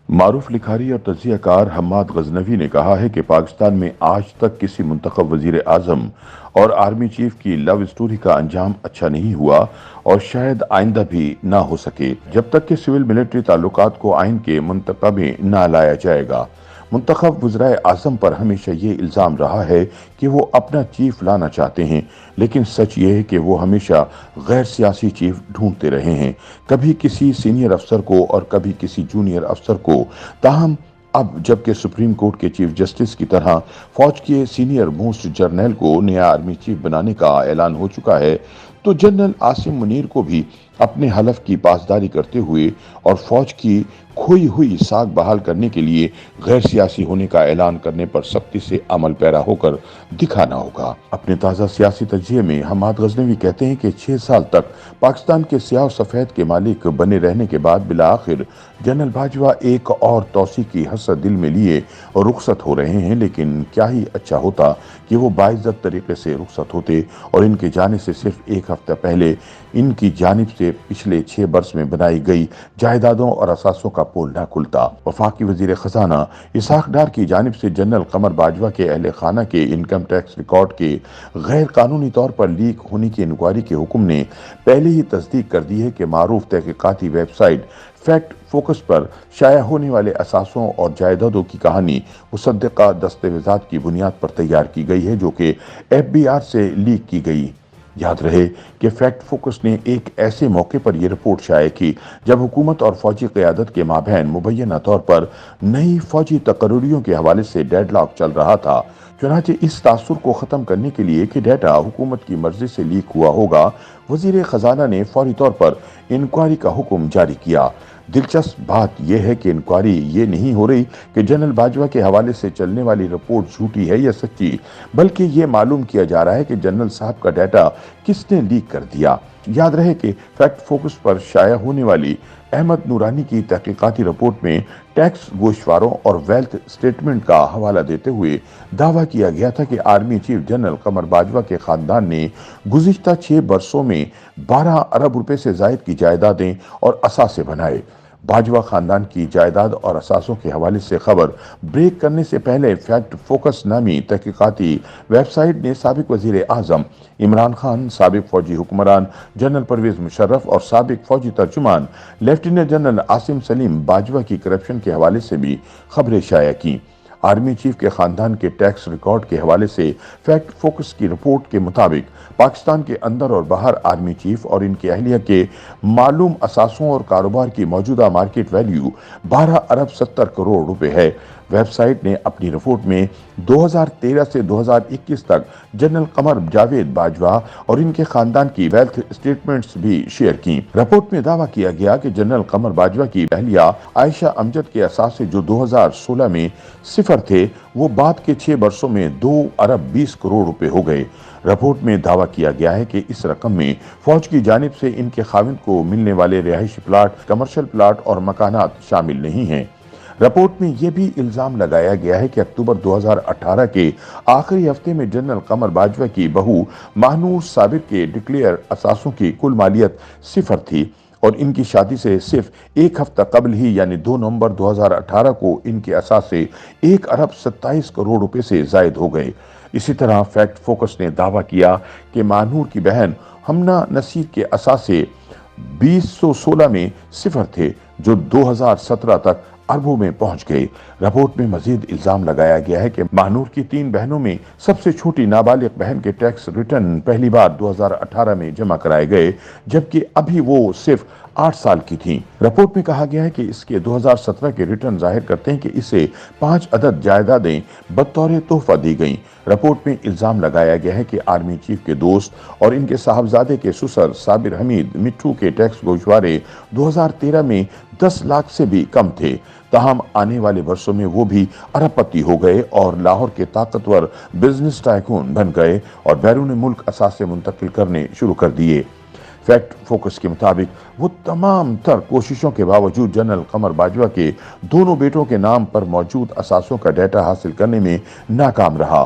معروف لکھاری اور تجزیہ کار حماد غزنوی نے کہا ہے کہ پاکستان میں آج تک کسی منتخب وزیر اعظم اور آرمی چیف کی لو اسٹوری کا انجام اچھا نہیں ہوا اور شاید آئندہ بھی نہ ہو سکے جب تک کہ سول ملٹری تعلقات کو آئین کے منطقہ میں نہ لایا جائے گا۔ منتخب وزرائے اعظم پر ہمیشہ یہ الزام رہا ہے کہ وہ اپنا چیف لانا چاہتے ہیں، لیکن سچ یہ ہے کہ وہ ہمیشہ غیر سیاسی چیف ڈھونڈتے رہے ہیں، کبھی کسی سینئر افسر کو اور کبھی کسی جونیئر افسر کو۔ تاہم اب جبکہ سپریم کورٹ کے چیف جسٹس کی طرح فوج کے سینئر موسٹ جرنیل کو نیا آرمی چیف بنانے کا اعلان ہو چکا ہے، تو جنرل عاصم منیر کو بھی اپنے حلف کی پاسداری کرتے ہوئے اور فوج کی کھوئی ہوئی ساکھ بحال کرنے کے لیے غیر سیاسی ہونے کا اعلان کرنے پر سختی سے عمل پیرا ہو کر دکھانا ہوگا۔ اپنے تازہ سیاسی تجزیے میں حماد غزنوی کہتے ہیں کہ 6 سال تک پاکستان کے سیاہ و سفید کے مالک بنے رہنے کے بعد بالآخر جنرل باجوہ ایک اور توسیع کی حسرت دل میں لیے رخصت ہو رہے ہیں، لیکن کیا ہی اچھا ہوتا کہ وہ باعزت طریقے سے رخصت ہوتے اور ان کے جانے سے صرف ایک ہفتہ پہلے ان کی جانب سے پچھلے 6 برس میں بنائی گئی جائیدادوں اور اثاثوں کا پول نہ کھلتا۔ وفاقی وزیر خزانہ اسحاق ڈار کی جانب سے جنرل قمر باجوہ کے اہل خانہ کے انکم ٹیکس ریکارڈ کے غیر قانونی طور پر لیک ہونے کی انکوائری کے حکم نے پہلے ہی تصدیق کر دی ہے کہ معروف تحقیقاتی ویب سائٹ فیکٹ فوکس پر شائع ہونے والے اثاثوں اور جائیدادوں کی کہانی مصدقہ دستاویزات کی بنیاد پر تیار کی گئی ہے جو کہ FBI سے لیک کی گئی۔ یاد رہے کہ فیکٹ فوکس نے ایک ایسے موقع پر یہ رپورٹ شائع کی جب حکومت اور فوجی قیادت کے مابین مبینہ طور پر نئی فوجی تقرریوں کے حوالے سے ڈیڈ لاک چل رہا تھا۔ چنانچہ اس تاثر کو ختم کرنے کے لیے کہ ڈیٹا حکومت کی مرضی سے لیک ہوا ہوگا، وزیر خزانہ نے فوری طور پر انکوائری کا حکم جاری کیا۔ دلچسپ بات یہ ہے کہ انکوائری یہ نہیں ہو رہی کہ جنرل باجوہ کے حوالے سے چلنے والی رپورٹ جھوٹی ہے یا سچی، بلکہ یہ معلوم کیا جا رہا ہے کہ جنرل صاحب کا ڈیٹا کس نے لیک کر دیا۔ یاد رہے کہ فیکٹ فوکس پر شائع ہونے والی احمد نورانی کی تحقیقاتی رپورٹ میں ٹیکس گوشواروں اور ویلتھ سٹیٹمنٹ کا حوالہ دیتے ہوئے دعویٰ کیا گیا تھا کہ army chief general Qamar Bajwa کے خاندان نے گزشتہ 6 برسوں میں 12 ارب روپے سے زائد کی جائیدادیں اور اثاثے بنائے۔ باجوہ خاندان کی جائیداد اور اثاثوں کے حوالے سے خبر بریک کرنے سے پہلے فیکٹ فوکس نامی تحقیقاتی ویب سائٹ نے سابق وزیر اعظم عمران خان، سابق فوجی حکمران جنرل پرویز مشرف اور سابق فوجی ترجمان لیفٹیننٹ جنرل عاصم سلیم باجوہ کی کرپشن کے حوالے سے بھی خبریں شائع کیں۔ آرمی چیف کے خاندان کے ٹیکس ریکارڈ کے حوالے سے فیکٹ فوکس کی رپورٹ کے مطابق پاکستان کے اندر اور باہر آرمی چیف اور ان کی اہلیہ کے معلوم اثاثوں اور کاروبار کی موجودہ مارکیٹ ویلیو 12 ارب 70 کروڑ روپے ہے۔ ویب سائٹ نے اپنی رپورٹ میں 2013 سے 2021 تک جنرل قمر جاوید باجوہ اور ان کے خاندان کی ویلتھ سٹیٹمنٹس بھی شیئر کی۔ رپورٹ میں دعویٰ کیا گیا کہ جنرل قمر باجوہ کی اہلیہ عائشہ امجد کے اثاثے جو 2016 میں صفر تھے وہ بعد کے 6 برسوں میں 2 ارب 20 کروڑ روپے ہو گئے۔ رپورٹ میں دعویٰ کیا گیا ہے کہ اس رقم میں فوج کی جانب سے ان کے خاوند کو ملنے والے رہائشی پلاٹ، کمرشل پلاٹ اور مکانات شامل نہیں ہیں۔ رپورٹ میں یہ بھی الزام لگایا گیا ہے کہ اکتوبر 2018 کے آخری ہفتے میں جنرل قمر باجوہ کی بہو ماہنور صابر کے ڈکلیئر اثاثوں کی کل مالیت صفر تھی اور ان کی شادی سے صرف ایک ہفتہ قبل ہی یعنی 2 نومبر 2018 کو ان کے اثاثے 1 ارب 27 کروڑ روپے سے زائد ہو گئے۔ اسی طرح فیکٹ فوکس نے دعویٰ کیا کہ ماہنور کی بہن ہمنا نصیر کے اثاثے 2016 میں صفر تھے جو 2017 تک اربوں میں پہنچ گئے۔ رپورٹ میں مزید الزام لگایا گیا ہے کہ ماہنور کی 3 بہنوں میں سب سے چھوٹی نابالغ بہن کے ٹیکس ریٹرن پہلی بار 2018 میں جمع کرائے گئے جبکہ ابھی وہ صرف 8 سال کی تھیں۔ رپورٹ میں کہا گیا ہے کہ اس کے 2017 کے ریٹرن ظاہر کرتے ہیں کہ اسے 5 عدد جائیدادیں بطور تحفہ دی گئیں۔ رپورٹ میں الزام لگایا گیا ہے کہ آرمی چیف کے دوست اور ان کے صاحبزادے کے سسر صابر حمید مٹھو کے ٹیکس گوشوارے 2013 میں 10 لاکھ سے بھی کم تھے، تاہم آنے والے برسوں میں وہ بھی ارب پتی ہو گئے اور لاہور کے طاقتور بزنس ٹائکون بن گئے اور بیرون ملک اثاثے منتقل کرنے شروع کر دیے۔ فیکٹ فوکس کے مطابق وہ تمام تر کوششوں کے باوجود جنرل قمر باجوہ کے دونوں بیٹوں کے نام پر موجود اثاثوں کا ڈیٹا حاصل کرنے میں ناکام رہا۔